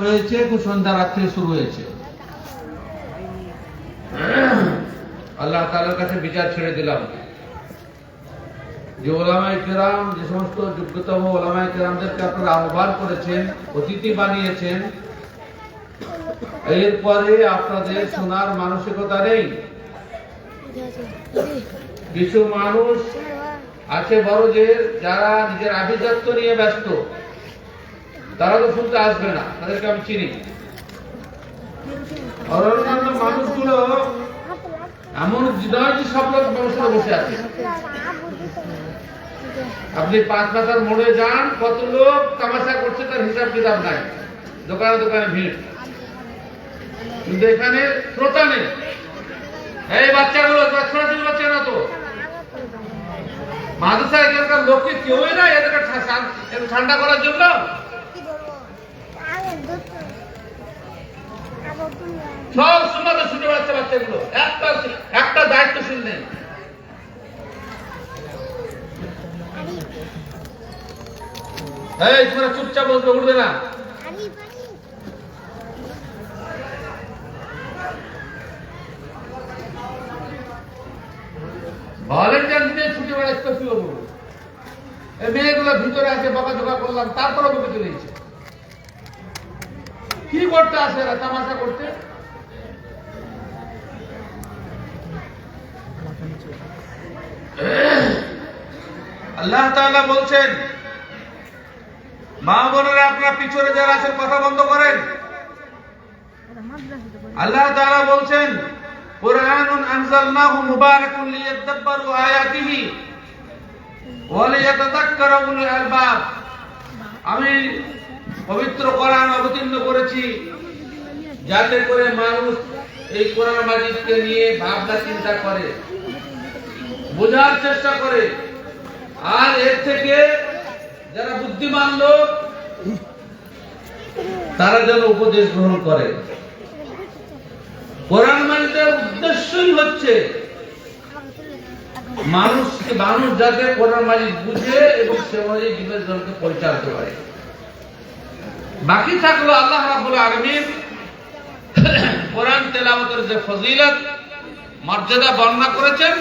হয়েছে, সন্ধ্যা রাত্রে শুরু হয়েছে। আল্লাহ তাআলার কাছে বিচার ছেড়ে দিলাম যে ওলামায়ে কেরাম, যে সমস্ত যোগ্যতম ওলামায়ে কেরামদেরকে আপনারা আহ্বান করেছেন, অতিথি বানিয়েছেন, এরপরে আপনাদের শোনার মানসিকতা নেই। কিছু মানুষ আছে বড়, যে যারা নিজের আভিজাত্য নিয়ে ব্যস্ত, তারা তো শুনতে আসবে না, তাদেরকে আমি চিনি। অন্যান্য মানুষগুলো এমন হৃদয় সব লোক মানুষরা বসে আছে। আপনি 5 মাথার মোড়ে যান, কত লোক তামাশা করছে তার হিসাব কিতাব নাই, দোকানে দোকানে ভিড়, কিন্তু এখানে শ্রোতা নেই। এই বাচ্চাগুলো, ছোট বাচ্চা না তো, মাদ্রাসা এখানকার লোককে কেউই না এদেরকে ঠান্ডা করার জন্য। সব সময় ছুটে বেড়াচ্ছে বাচ্চাগুলো, একটা দায়িত্বশীল নেই। এই তোমরা চুপচাপ বলতে উঠবে না। ভলেন্টিয়ার নিয়ে ছুটে বেড়াচ্ছে, কি বলবো? এই মেয়েগুলো ভিতরে আছে, বকাঝকা করলাম, তারপরে বুকে চলে গেছে। কি করতে আসে এরা? তামাশা করতে। আল্লাহ তাআলা বলছেন, মা বোনেরা আপনারা পিছনে যারা আছেন কথা বন্ধ করেন। আল্লাহ তাআলা বলছেন, কুরআনুন আনজালনাহু মুবারাকুন লিয়াদাব্বারু আয়াতিহি ওয়া লিয়াতাযাক্কারা উলুল আলবাব। আমি পবিত্র কোরআন অবতীর্ণ করেছি যাতে করে মানুষ এই কোরআন মাজিদকে নিয়ে ভাবনা চিন্তা করে, বোঝার চেষ্টা করে, আর এর থেকে যারা বুদ্ধিমান লোক তারা যেন উপদেশ গ্রহণ করে। কোরআন মাজিদের উদ্দেশ্যই হচ্ছে মানুষ যাতে কোরআন মাজিদ বুঝে এবং সে অনুযায়ী জীবনকে পরিচালিত করে। বাকি থাকলো আল্লাহ রাব্বুল আলামিন কোরআন তেলাওয়াতের যে ফজিলত মর্যাদা বর্ণনা করেছেন,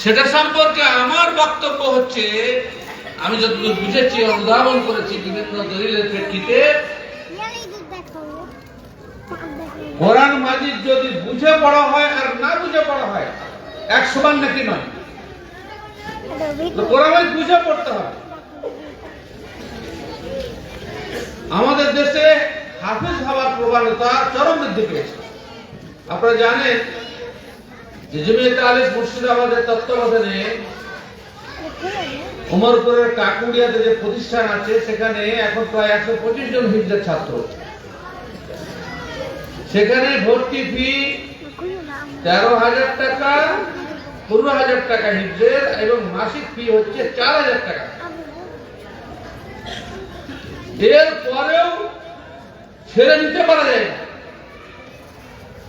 সেটা সম্পর্কে আমার বক্তব্য হচ্ছে, আমি যতদূর বুঝেছি, অনুধাবন করেছি বিভিন্ন দলিলের প্রেক্ষিতে, কোরআন মাজিদ যদি বুঝে পড়া হয় আর না বুঝে পড়া হয় এক সমান নাকি নয়। কোরআন মাজিদ বুঝে পড়তে হবে। আমাদের দেশে হাফেজ হওয়ার প্রবণতা চরম বৃদ্ধি পেয়েছে। আপনারা জানেন যে জমিয়তে আহলে মুর্শিদাবাদের তত্ত্বাবধানে উমরপুরের কাকুড়িয়াতে যে প্রতিষ্ঠান আছে, সেখানে এখন প্রায় 125 জন হিফজের ছাত্র। সেখানে ভর্তি ফি 13,000 টাকা, 15,000 টাকা হিফজের, এবং মাসিক ফি হচ্ছে 4,000 টাকা। এর পরেও ছেড়ে নিতে পারা যায় না।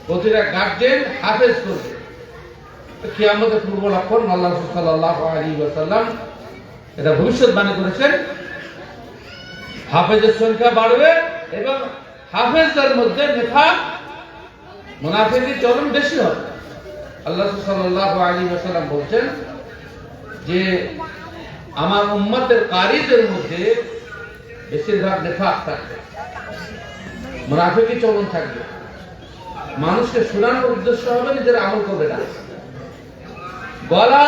প্রতিটা গার্জেন হাফেজ করবে। কিয়ামতের পূর্ব লক্ষণ আল্লাহ সাল্লাল্লাহু আলাইহি ওয়াসাল্লাম এটা ভবিষ্যৎবাণী করেছেন। হাফেজের সংখ্যা বাড়বে এবং হাফেজদের মধ্যে নিফাক, মুনাফিকি চরম বেশি হবে। আল্লাহ সাল্লাল্লাহু আলাইহি ওয়াসাল্লাম বলছেন যে আমার উম্মতের কারীদের মধ্যে বেশিরভাগ নিফাক থাকবে, মুনাফিকি চরম থাকবে। মানুষকে শোনানোর উদ্দেশ্য হবে, নিজের আমল করবে না। গলা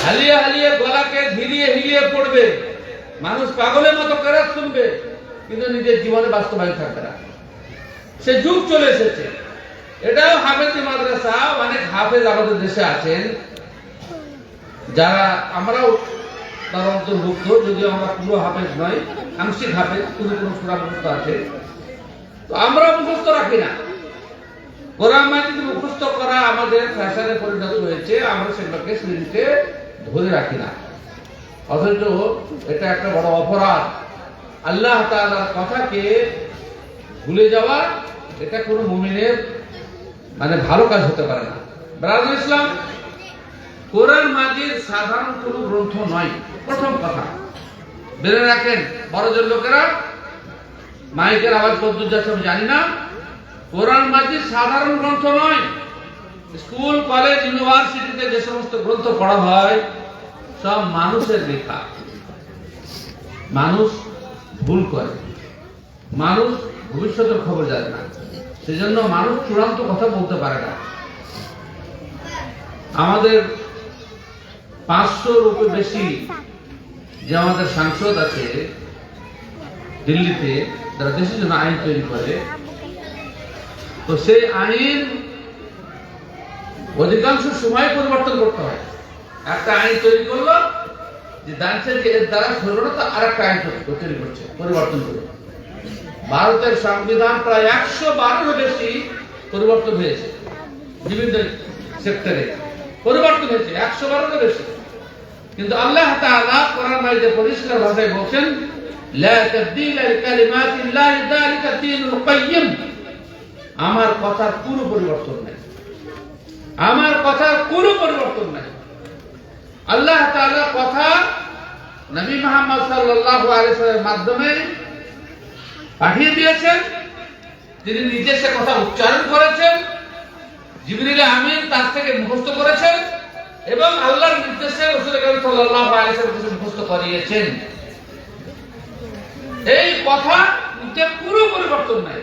হালিয়ে হালিয়ে, গলাকে হিলিয়ে পড়বে, মানুষ পাগলের মতো কেরাত শুনবে, কিন্তু নিজের জীবনে বাস্তবায়ন থাকবে না। সে যুগ চলে এসেছে। এটাও হাফেজি মাদ্রাসা। অনেক হাফেজ আমাদের দেশে আছেন, যারা আমরাও তার অন্তর্ভুক্ত, যদিও আমরা পুরো হাফেজ নয়, আংশিক হাফেজ, কোনো সূরা মুখস্থ আছে। তো আমরা মুখস্থ রাখি না। কোরআন মাজিদ মুখস্থ করা আমাদের ফ্যাশনে পরিণত হয়েছে, আমরা সেগুলোকে শরীরকে ধরে রাখি না। অথচ এটা একটা বড় অপরাধ। আল্লাহ তাআলার কথাকে ভুলে যাওয়া, এটা কোনো মুমিনের ভালো কাজ হতে পারে না। ব্রাদার ইসলাম, কোরআন মাজিদ সাধারণ কোনো গ্রন্থ নয়। প্রথম কথা বেড়ে রাখেন, বড়জন লোকেরা মাইকের আওয়াজ কতদূর যাচ্ছে আমি জানি না। কোরআন মাজিদ সাধারণ গ্রন্থ নয়। স্কুল, কলেজ, ইউনিভার্সিটিতে যে সমস্ত গ্রন্থ পড়া হয় সব মানুষের লেখা। মানুষ ভুল করে, মানুষ ভবিষ্যতের খবর জানে না, সেজন্য মানুষ চূড়ান্ত কথা বলতে পারে না। আমাদের 500-র উপর বেশি যে আমাদের সাংসদ আছে দিল্লিতে, যারা দেশের জন্য আইন তৈরি করে, তো সেই আইন অধিকাংশ সময় পরিবর্তন করতে হয়। একটা আইন তৈরি করলো যে জানছে যে এর দ্বারা সরবরাহ, তো আর একটা আইন তৈরি করছে পরিবর্তন করে। ভারতের সংবিধান প্রায় 112-এরও বেশি পরিবর্তন হয়েছে, বিভিন্ন সেক্টরে পরিবর্তন হয়েছে 112-এরও বেশি। কিন্তু আল্লাহ তাআলা কোরআন মাজিদে পরিষ্কার ভাষায় বলেন, লা তাবদীলা লিকালিমাতিল্লাহি যালিকা দীনুল কাইয়্যিম। আমার কথার কোনো পরিবর্তন নাই, আমার কথার কোনো পরিবর্তন নাই। আল্লাহ তাআলা কথা নবী মুহাম্মদ সাল্লাল্লাহু আলাইহি ওয়াসাল্লামের মাধ্যমে পাঠিয়ে দিয়েছেন। তিনি নিজে সে কথা উচ্চারণ করেছেন, জিবরিল আমিন তার থেকে মুখস্থ করেছেন এবং আল্লাহর নির্দেশে রাসূল করিম সাল্লাল্লাহু আলাইহি ওয়াসাল্লাম মুখস্থ করিয়েছেন। এই কথা কোনো পরিবর্তন নাই।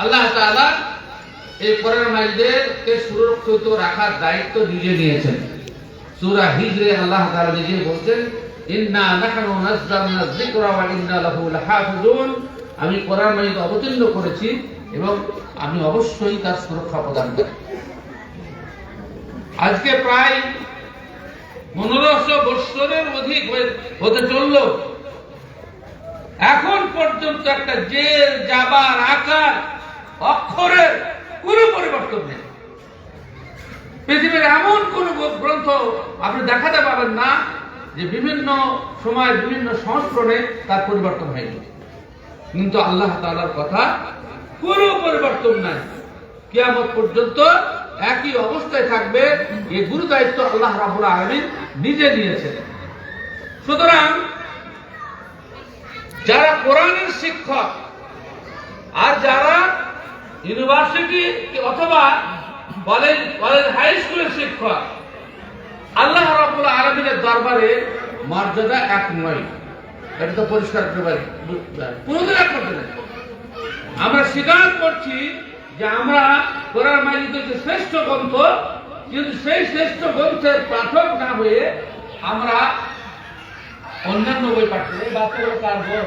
আল্লাহ তাআলা এই কোরআন মাজিদকে সুরক্ষিত রাখার দায়িত্ব নিজে নিয়েছেন। সূরা হিজরে আল্লাহ তাআলা নিজে বলছেন, ইন্না নাহনু নাযালনা যিকরা ওয়া ইন্না লাহু লাহাফিজুন। আমি কোরআন মাজিদ অবতীর্ণ করেছি এবং আমি অবশ্যই তার সুরক্ষা প্রদান করি। আজকে প্রায় 1500 বছরের অধিক হতে চলল, এখন পর্যন্ত একটা জের জাবার আকার অক্ষরের কোনো পরিবর্তন নেই। পৃথিবীর এমন কোন গ্রন্থ আপনি দেখাতে পাবেন না যে বিভিন্ন সময় বিভিন্ন সংস্করণে তার পরিবর্তন হয়নি। কিন্তু আল্লাহ তাআলার কথা কোনো পরিবর্তন নাই, কিয়ামত পর্যন্ত একই অবস্থায় থাকবে। এই গুরু দায়িত্ব আল্লাহ রাব্বুল আলামিন নিজে নিয়েছেন। সুতরাং যারা কোরআনের শিক্ষক আর যারা ইউনিভার্সিটি অথবা কলেজ হাই স্কুলের শিক্ষক, আল্লাহ রাব্বুল আলামিনের দরবারে মর্যাদা এক নয়। এটা তো পরিষ্কার পুরোদের এক করতে নেই। আমরা স্বীকার করছি যে আমরা কোরআন মাজিদ হচ্ছে শ্রেষ্ঠ গ্রন্থ, কিন্তু সেই শ্রেষ্ঠ গ্রন্থের পাঠক না হয়ে আমরা অন্যান্য বই পাঠ করি। বাচ্চাগুলো কার বই?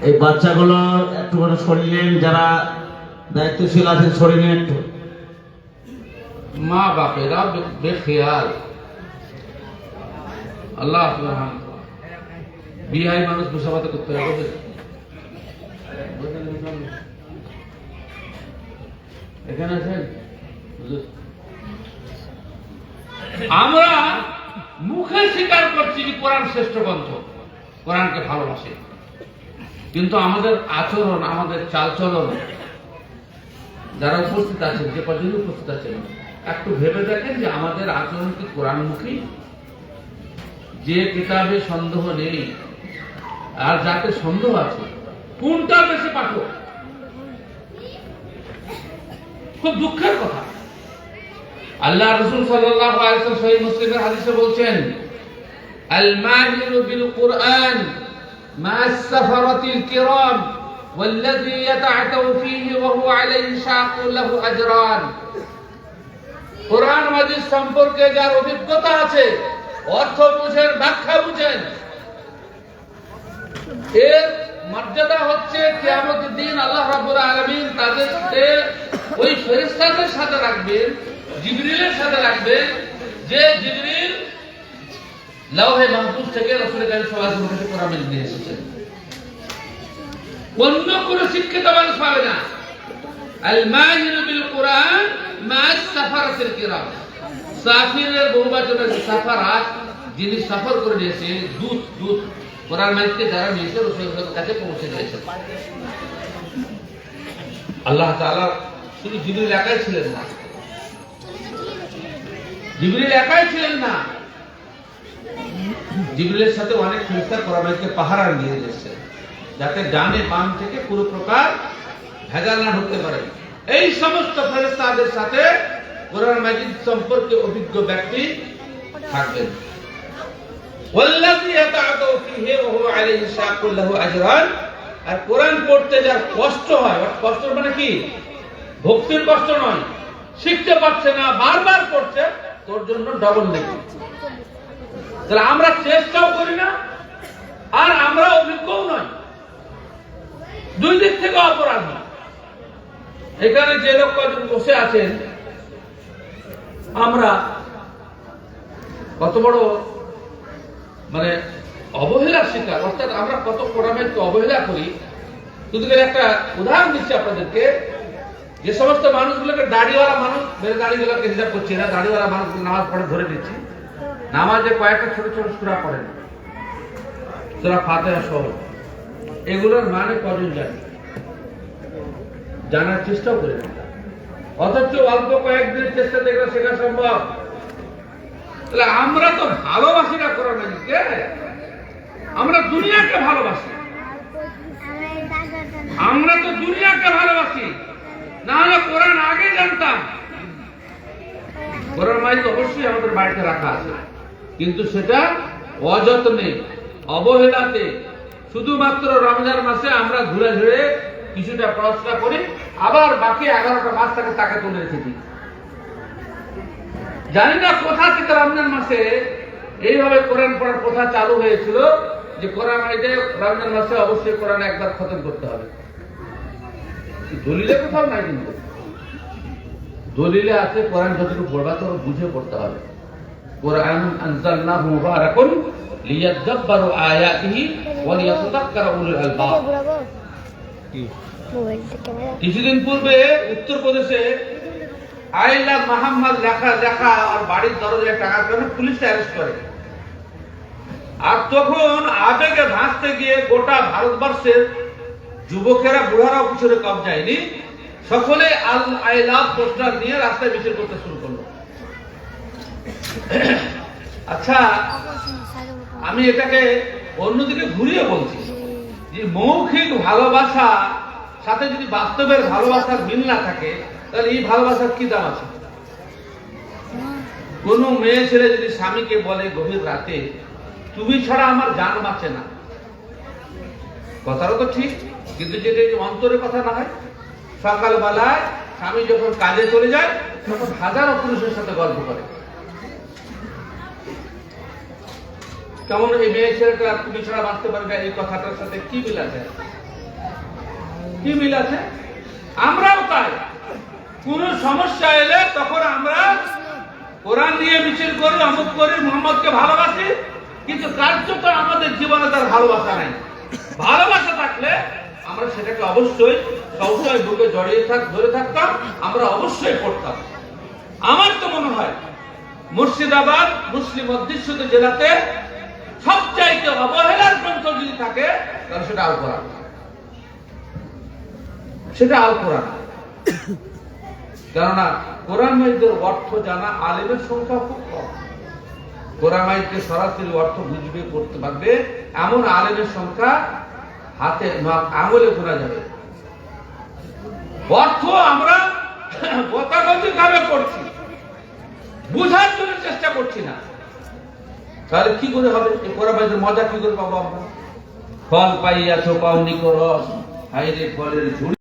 এই বাচ্চাগুলো একটু করে সরিয়ে নেন, যারা দায়িত্বশীল আছেন সরিয়ে নেন একটু। মা বাপেরা বেখেয়াল, আল্লাহ বিহাই মানুষ মুসাফাতে করতে হবে। এখানে আছেন? আমরা মুখে স্বীকার করছি যে কোরআন শ্রেষ্ঠ গ্রন্থ, কোরআনকে ভালোবাসি, কিন্তু আমাদের আচরণ, আমাদের চালচলন, যারা উপস্থিত আছেন, যে কজন উপস্থিত আছেন, একটু ভেবে দেখেন যে আমাদের আচরণ কি কোরআনমুখী? যে কিতাবে সন্দেহ নেই আর যাতে সন্দেহ আছে, কোনটা বেশি পাঠক? খুব দুঃখের কথা। আল্লাহ রাসূল সাল্লাল্লাহু আলাইহি ওয়াসাল্লাম সহিহ মুসলিমের হাদিসে বলছেন, আল মাহিরু বিল কুরআন মা'আস সাফারাতিল কিরাম ওয়াল্লাযী ইয়াতা'তাউ ফীহি ওয়া হুয়া আলাইহি শাকুন লাহু আজরান। কোরআন মাজিদ সম্পর্কে যার অভিজ্ঞতা আছে, অর্থ বুঝেন, ব্যাখ্যা বুঝেন, এর মর্যাদা হচ্ছে কিয়ামতের দিন আল্লাহ রাব্বুল আলামিন তাদেরকে ওই ফেরেশতাদের সাথে রাখবেন, জিবরিলের সাথে রাখবেন, যে জিবরিল লাওহে মাহফুজ থেকে রাসূল করিম সাল্লাল্লাহু আলাইহি ওয়াসাল্লামের কোরআন নিয়ে এসেছেন। অন্য কোন শিক্ষিত মানুষ পাবে না। আল মাহিরু বিল কুরআন মা'আস সাফারাতিল কিরাম। সাফিরের বহুবচনের সাফারাত, যিনি সফর করে নিয়েছে, দূত কোরআন মাজিদকে যারা নিয়েছে রাসূলের কাছে পৌঁছে দিয়েছে। আল্লাহ তাআলা শুধু জিবরিল একাই ছিলেন না, জিবরিল একাই ছিলেন না, জিবরিলের সাথে অনেক ফেরেশতা কোরআন মাজিদকে পাহারা দিয়ে দিয়েছে, যাতে ডানে বাম থেকে কোনো প্রকার ভেজাল না ঢুকতে পারে। এই সমস্ত ফেরেশতাদের সাথে কোরআন মাজিদ সম্পর্কে অভিজ্ঞ ব্যক্তি থাকবেন। ওয়াল্লাযী ইয়াতাআদু ফীহি ওয়া হুয়া আলাইহি শাক্কুল লাহু আজরান। আর কোরআন পড়তে যার কষ্ট হয়, কষ্ট মানে কি? ভক্তির কষ্ট নয়, শিখতে পারছে না, বারবার পড়ছে, তোর জন্য ডবল নেকি। তাহলে আমরা চেষ্টাও করি না, আর আমরা অভিজ্ঞও নয়, দুই দিক থেকে অপরাধ। এখানে যে লোক কজন বসে আছেন, আমরা কত বড় মানে অবহেলার শিকার, অর্থাৎ আমরা কত কোরআনকে অবহেলা করি। শুধু একটা উদাহরণ দিচ্ছি আপনাদেরকে, যে সমস্ত মানুষগুলোকে দাড়িওয়ালা মানুষ, বেড়ে দাড়িগুলোকে হিসাব করছি না, দাড়িওয়ালা মানুষগুলো নামাজ পড়ে ধরে দিচ্ছি, নামাজে কয়েকটা ছোট ছোট সূরা পড়েন, সূরা ফাতিহা সহ, এগুলোর মানে কজন জানে? জানার চেষ্টাও করে না, অথচ অল্প কয়েকদিনের চেষ্টা দেখলে শেখা সম্ভব। তাহলে আমরা তো ভালোবাসি না কোরআন মাজিদকে, আমরা দুনিয়াকে ভালোবাসি, আমরা তো দুনিয়াকে ভালোবাসি, না হলে কোরআন আগে জানতাম। কোরআন মাজিদ অবশ্যই আমাদের বাড়িতে রাখা আছে, কিন্তু সেটা অযত্নে, অবহেলাতে, শুধুমাত্র রমজান মাসে আমরা ঘুরে ঘুরে কিছুটা পড়াশোনা করি, আবার বাকি 11টা মাস তাকে তুলে রেখেছি। জানি না কোথা থেকে রমজান মাসে এইভাবে কোরআন পড়ার প্রথা চালু হয়েছিল, যে কোরআন মাজিদে রমজান মাসে অবশ্যই কোরআন একবার খতম করতে হবে। দলিলে কোথাও নাই, কিন্তু দলিলে আছে কোরআন যতটুকু পড়বা তত বুঝে পড়তে হবে। কোরআন আনজালনাহু মুবারাকুন লিয়াদাব্বারু আয়াতিহি ওয়া লিয়াতাযাক্কারা উলুল আলবাব। কিছুদিন পূর্বে উত্তরপ্রদেশে আই লাভ মোহাম্মদ লেখা আর বাড়ির দরজায় টাকার কারণে পুলিশ অ্যারেস্ট করে। আর তখন আবেগে ভাসতে গিয়ে গোটা ভারতবর্ষের যুবকেরা, বুড়ারাও পিছনে কম যায়নি, সকলে আই লাভ পোস্টার নিয়ে রাস্তায় মিছিল করতে শুরু করলো। আচ্ছা, আমি এটাকে অন্যদিকে ঘুরিয়ে বলছি যে মৌখিক ভালোবাসা সাথে যদি বাস্তবের ভালোবাসার মিল না থাকে, তাহলে এই ভালোবাসার কি দাম আছে? কোন মেয়ে ছেলে যদি স্বামীকে বলে গভীর রাতে, তুমি ছাড়া আমার জান বাঁচে না, কথাটা তো ঠিক, কিন্তু যেটা অন্তরের কথা না হয়, সকালবেলায় স্বামী যখন কাজে চলে যায় তখন হাজারো পুরুষের সাথে গল্প করে। কেমন এই মেয়ে ছেলেটা তুমি ছাড়া বাঁচতে পারবে, এই কথাটার সাথে কি মিল আছে? কি মিল আছে? আমরাও তাই, কোন সমস্যা এলে তখন আমরা কোরআন নিয়ে মিছিল করি, অমুক করি, মোহাম্মদকে ভালোবাসি, কিন্তু কার্যত আমাদের জীবনে তার ভালোবাসা নাই। ভালোবাসা থাকলে আমরা সেটাকে অবশ্যই সবসময় বুকে জড়িয়ে ধরে থাকতাম, আমরা অবশ্যই পড়তাম। আমার তো মনে হয় মুর্শিদাবাদ মুসলিম অধ্যুষিত জেলাতে সবচাইতে অবহেলার গ্রন্থ যদি থাকে, তাহলে সেটা আল কোরআন, সেটা আল কোরআন। কেননা কোরআন মাজিদের অর্থ জানা আলেমের সংখ্যা খুব কম। কোরআন মাজিদকে সরাসরি অর্থ বুঝবে, পড়তে পারবে এমন আলেমের সংখ্যা হাতে আঙুলে গোনা যাবে। অর্থ আমরা গতাগতিক ভাবে করছি, বুঝার জন্য চেষ্টা করছি না। তাহলে কি করে হবে? এই কোরআন মাজিদের মজা কি করে পাবো আমরা? ফল পাইয়াছো পাওনি করস, হাইরে ফলের ঝুড়ি।